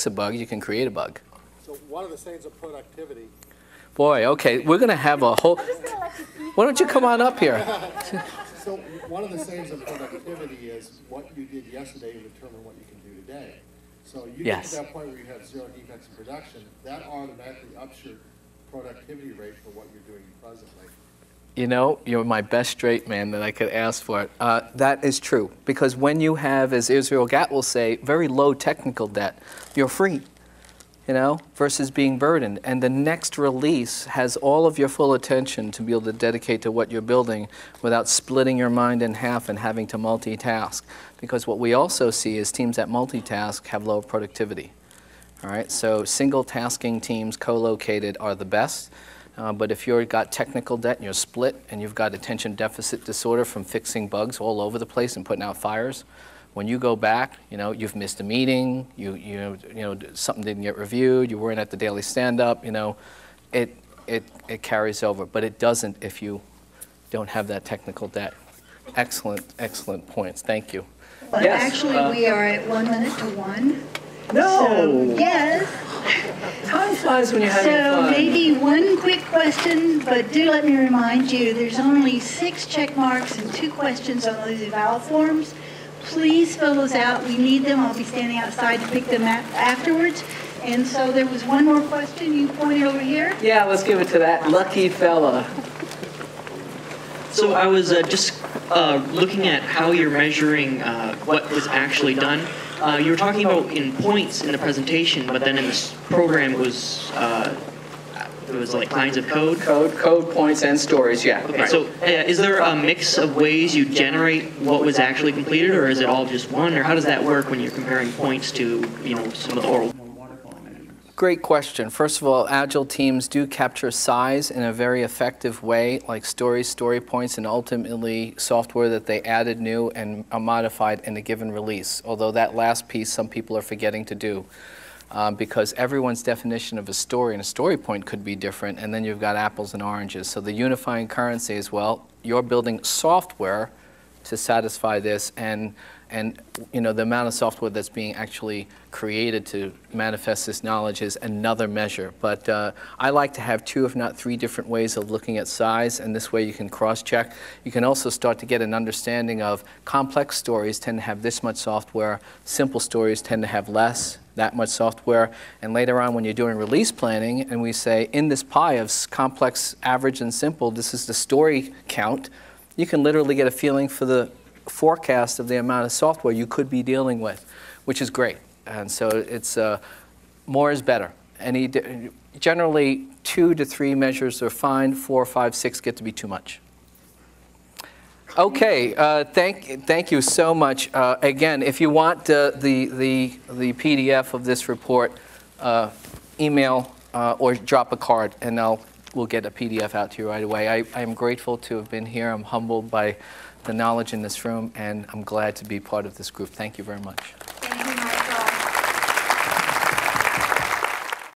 fix a bug, you can create a bug. So one of the sayings of productivity. Boy, okay, we're going to have a whole... Why don't you come on up here? So one of the sayings of productivity is what you did yesterday will determine what you can do today. So you get to that point where you have 0 defects in production, that automatically ups your productivity rate for what you're doing presently. You know, you're my best straight man that I could ask for it. That is true, because when you have, as Israel Gatt will say, very low technical debt, you're free, you know, versus being burdened. And the next release has all of your full attention to be able to dedicate to what you're building without splitting your mind in half and having to multitask. Because what we also see is teams that multitask have low productivity. All right, so single tasking teams co-located are the best. But if you've got technical debt and you're split and you've got attention deficit disorder from fixing bugs all over the place and putting out fires, when you go back, you know, you've missed a meeting, you know, something didn't get reviewed, you weren't at the daily stand-up, you know, it carries over. But it doesn't if you don't have that technical debt. Excellent, excellent points. Thank you. But yes, actually, we are at 1 minute to 1. No! So, yes. Time flies when you're having fun. So maybe one quick question, but do let me remind you, there's only 6 check marks and 2 questions on those eval forms. Please fill those out. We need them. I'll be standing outside to pick them up afterwards. And so there was one more question you pointed over here. Yeah, let's give it to that lucky fella. So I was just looking at how you're measuring what was actually done. You were talking about in points in the presentation, but then in this program it was like lines of code? Code, points, and stories, yeah. Okay, right. so is there a mix of ways you generate what was actually completed, or is it all just one, or how does that work when you're comparing points to, you know, some of the oral? Great question. First of all, Agile teams do capture size in a very effective way, like stories, story points, and ultimately software that they added new and are modified in a given release. Although that last piece some people are forgetting to do because everyone's definition of a story and a story point could be different, and then you've got apples and oranges. So the unifying currency is, well, you're building software to satisfy this, and you know, the amount of software that's being actually created to manifest this knowledge is another measure. But I like to have 2, if not 3 different ways of looking at size, and this way you can cross-check. You can also start to get an understanding of complex stories tend to have this much software, simple stories tend to have less, that much software, and later on when you're doing release planning and we say in this pie of complex, average, and simple, this is the story count, you can literally get a feeling for the forecast of the amount of software you could be dealing with, which is great. And so it's more is better. Generally 2 to 3 measures are fine. 4, 5, 6 get to be too much. Okay, thank you so much. Again, if you want the PDF of this report, email or drop a card, and we'll get a PDF out to you right away. I am grateful to have been here. I'm humbled by the knowledge in this room, and I'm glad to be part of this group. Thank you very much.